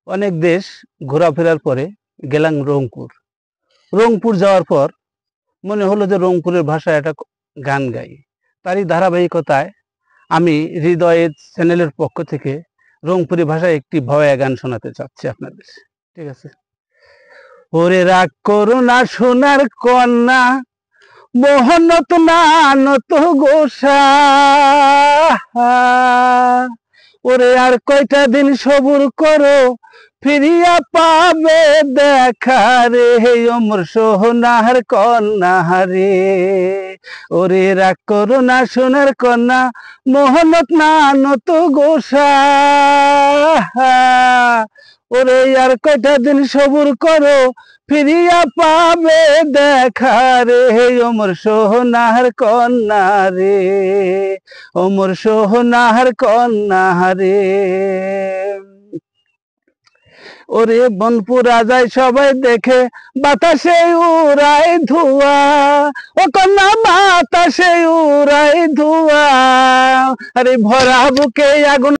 অনেক দেশ ঘোরাফেরার পরে গেলাম রংপুর। রংপুর যাওয়ার পর মনে হলো যে রংপুরের ভাষায় একটা গান গাই। তারই ধারাবাহিকতায় আমি হৃদয়ের চ্যানেলের পক্ষ থেকে রংপুরি ভাষায় একটি ভাওয়াইয়া গান শোনাতে চাচ্ছি আপনাদের। ঠিক আছে? ওরে রাগ করো না সোনার কন্যা, মোহনত না নত গোসা, ওরে আর কয়টা দিন সবুর করো, ফিরিয়া পাবে দেখা রে অমর সোনার কন্যা রে। ওরে রাগ করো না সোনার কন্যা, মোহনত না নত গোসা, ওরে আর কয়টা দিন সবুর করো, ফিরিয়া পাবে দেখা রে অমর সোনার কন্যা রে, অমর সোনার কন্যা রে। ওরে বনপুরা যায় সবাই দেখে, বাতাসে উড়াই ধোঁয়া, ও কন্যা বাতাসে উড়াই ধোঁয়া, আরে ভরা বুকে আগুন